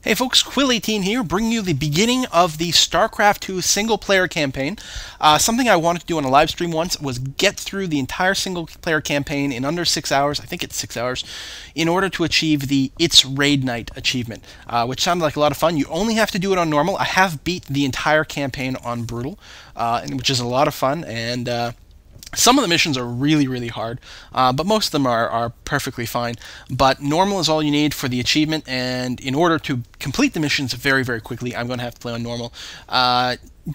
Hey folks, Quill18 here, bringing you the beginning of the StarCraft 2 single-player campaign. Something I wanted to do on a live stream once was get through the entire single-player campaign in under 6 hours, I think it's 6 hours, in order to achieve the It's Raid Night achievement, which sounded like a lot of fun. You only have to do it on normal. I have beat the entire campaign on brutal, which is a lot of fun, and some of the missions are really, really hard, but most of them are perfectly fine. But normal is all you need for the achievement, and in order to complete the missions very, very quickly, I'm going to have to play on normal.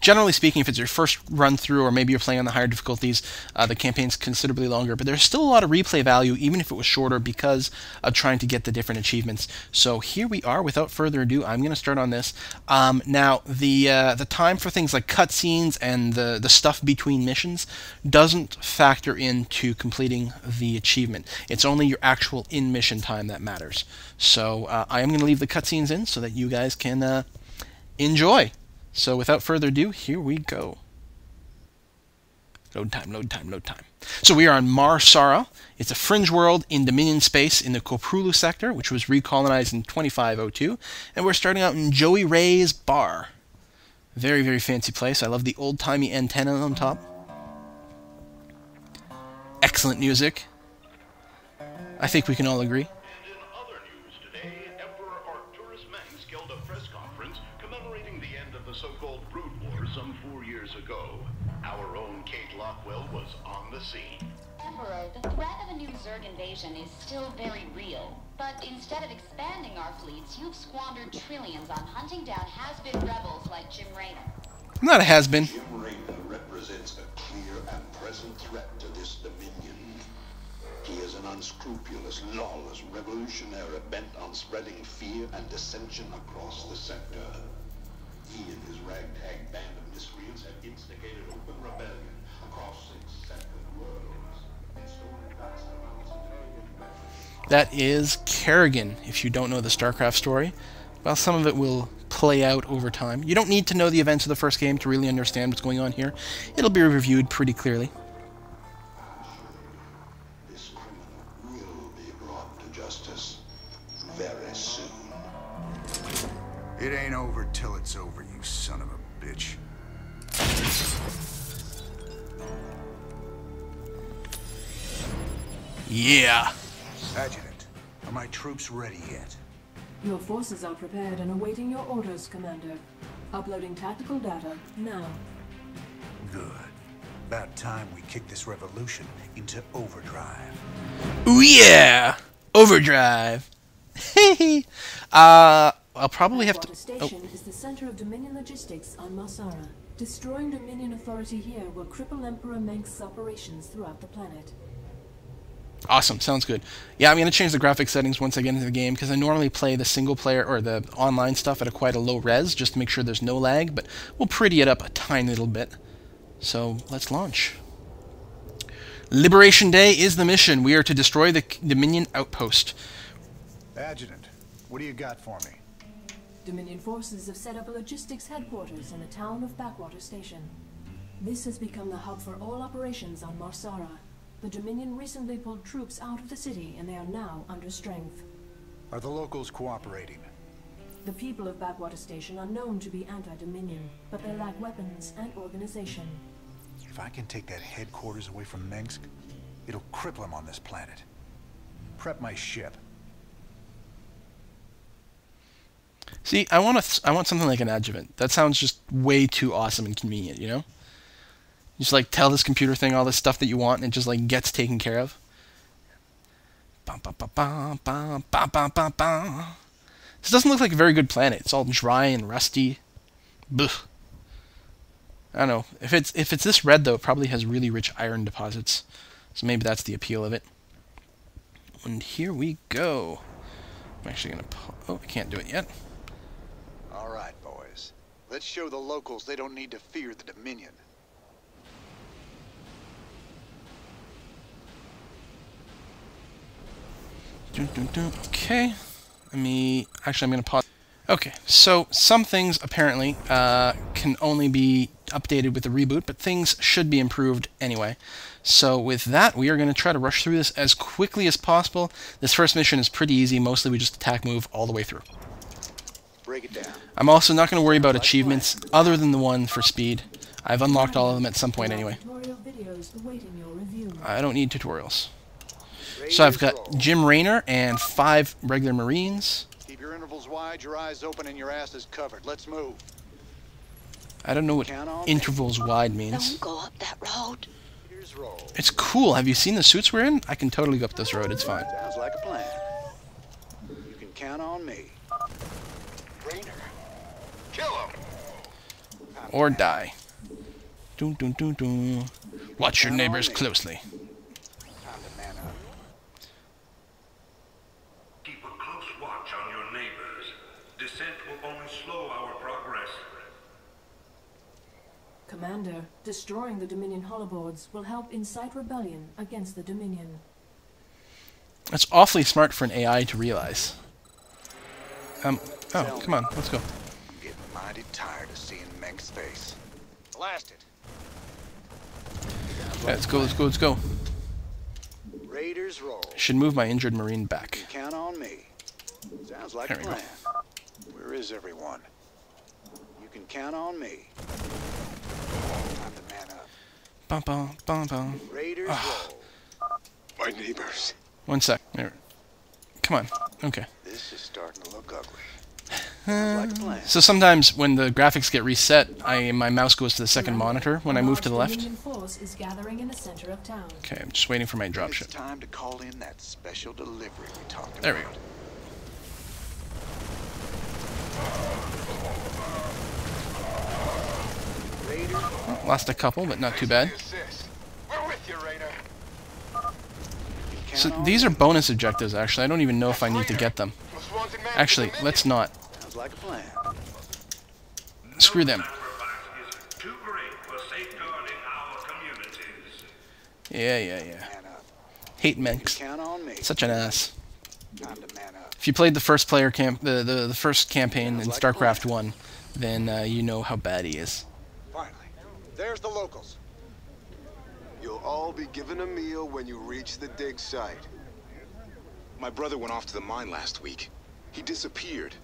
Generally speaking, if it's your first run through, or maybe you're playing on the higher difficulties, the campaign's considerably longer, but there's still a lot of replay value, even if it was shorter, because of trying to get the different achievements. So here we are. Without further ado, I'm going to start on this. Now, the time for things like cutscenes and the stuff between missions doesn't factor into completing the achievement. It's only your actual in-mission time that matters. So I am going to leave the cutscenes in so that you guys can enjoy. So without further ado, here we go. Load time, load time, load time. So we are on Mar Sara. It's a fringe world in Dominion space in the Koprulu sector, which was recolonized in 2502. And we're starting out in Joey Ray's bar. Very, very fancy place. I love the old-timey antenna on top. Excellent music. I think we can all agree. So-called Brood War some 4 years ago. Our own Kate Lockwell was on the scene. Emperor, the threat of a new Zerg invasion is still very real. But instead of expanding our fleets, you've squandered trillions on hunting down has-been rebels like Jim Raynor. I'm not a has-been. Jim Raynor represents a clear and present threat to this Dominion. He is an unscrupulous, lawless revolutionary bent on spreading fear and dissension across the sector. He and his ragtag band of miscreants have instigated open rebellion across 6 separate worlds. That is Kerrigan, if you don't know the StarCraft story. Well, some of it will play out over time. You don't need to know the events of the first game to really understand what's going on here. It'll be reviewed pretty clearly. This criminal will be brought to justice very soon. It ain't over till it's over, you son of a bitch. Yeah. Adjutant, are my troops ready yet? Your forces are prepared and awaiting your orders, Commander. Uploading tactical data now. Good. About time we kick this revolution into overdrive. Ooh yeah! Overdrive. I'll probably have to... Backwater Station is the center of Dominion logistics on Mar Sara. Destroying Dominion authority here will cripple Emperor Mengsk's operations throughout the planet. Awesome, sounds good. Yeah, I'm going to change the graphic settings once I get into the game, because I normally play the single player, or the online stuff at quite a low res, just to make sure there's no lag, but we'll pretty it up a tiny little bit. So, let's launch. Liberation Day is the mission. We are to destroy the Dominion outpost. Adjutant, what do you got for me? Dominion forces have set up a logistics headquarters in the town of Backwater Station. This has become the hub for all operations on Mar Sara. The Dominion recently pulled troops out of the city, and they are now under strength. Are the locals cooperating? The people of Backwater Station are known to be anti-Dominion, but they lack weapons and organization. If I can take that headquarters away from Mengsk, it'll cripple him on this planet. Prep my ship. See, I want something like an adjuvant. That sounds just way too awesome and convenient, you know? You just like tell this computer thing all this stuff that you want, and it just like gets taken care of. This doesn't look like a very good planet. It's all dry and rusty. Blech. I don't know. If it's this red though, it probably has really rich iron deposits. So maybe that's the appeal of it. And here we go. I'm actually gonna. Oh, I can't do it yet. All right, boys. Let's show the locals they don't need to fear the Dominion. Okay. Actually, I'm going to pause. Okay, so some things apparently can only be updated with the reboot, but things should be improved anyway. So with that, we are going to try to rush through this as quickly as possible. This first mission is pretty easy. Mostly we just attack move all the way through. Break it down. I'm also not going to worry about achievements other than the one for speed. I've unlocked all of them at some point anyway. Tutorial videos awaiting your review. I don't need tutorials. So I've got Jim Raynor and 5 regular Marines. Keep your intervals wide, your eyes open, and your ass is covered. Let's move. I don't know what intervals wide means. Don't go up that road. Here's roll. It's cool. Have you seen the suits we're in? I can totally go up this road. It's fine. Sounds like a plan. You can count on me. Raynor. Kill him. Or die. Dun, dun, dun, dun. Watch your neighbors closely. Time to man up. Keep a close watch on your neighbors. Descent will only slow our progress. Commander, destroying the Dominion holoboards will help incite rebellion against the Dominion. That's awfully smart for an AI to realize. Oh, come on. Let's go. I'm getting mighty tired of seeing Meng's face. Blast it. Okay, let's go, let's go, let's go. Raiders roll. Should move my injured Marine back. You can count on me. Sounds like There a we go. plan. Where is everyone? You can count on me. Time to man up. Bum, bum, bum, bum. Raiders roll. My neighbors. One sec. There. Come on. Okay. This is starting to look ugly. Sounds like a plan. So sometimes when the graphics get reset, my mouse goes to the second monitor when I move to the left. Dominion force is gathering in the center of town. Okay, I'm just waiting for my It's dropship. time to call in that special delivery we talked about. There we go. Raiders. Lost a couple, but not too bad. We're with you, Rainer. So these are bonus objectives, actually. I don't even know if I need to get them. Actually, let's not. Sounds like a plan. Screw them. Sacrifice is too great for safeguarding our communities. Yeah. Man up. Hate Menks. Count on me. Such an ass. Time to man up. If you played the first the first campaign in StarCraft 1, then you know how bad he is. Finally. There's the locals. You'll all be given a meal when you reach the dig site. My brother went off to the mine last week. He disappeared.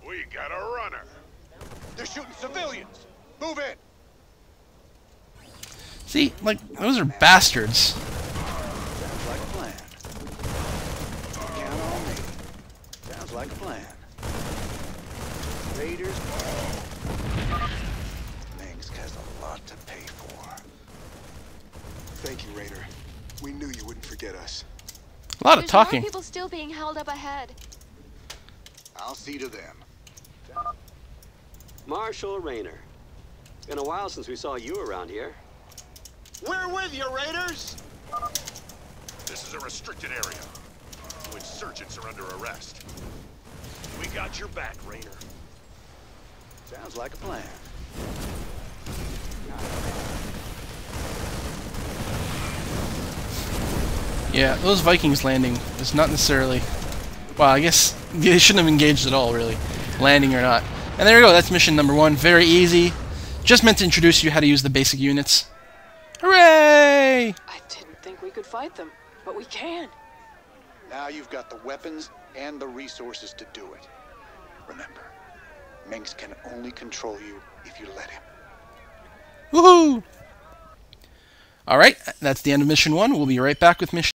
We got a runner. They're shooting civilians. Move in. See, like, those are bastards. Sounds like a plan. Count on me. Sounds like a plan. Raiders. Mengsk has a lot to pay for. Thank you, Rainer. We knew you wouldn't forget us. A lot of There's talking. more people still being held up ahead. I'll see to them. Marshal Raynor. Been a while since we saw you around here. We're with you, Raiders! This is a restricted area. Insurgents are under arrest. We got your back, Raynor. Sounds like a plan. Yeah, those Vikings landing is not necessarily... Well, I guess they shouldn't have engaged at all, really. Landing or not. And there you go, that's mission number 1. Very easy. Just meant to introduce you how to use the basic units. Hooray! I didn't think we could fight them, but we can. Now you've got the weapons and the resources to do it. Remember, Mengsk can only control you if you let him. Woohoo! Alright, that's the end of mission 1. We'll be right back with mission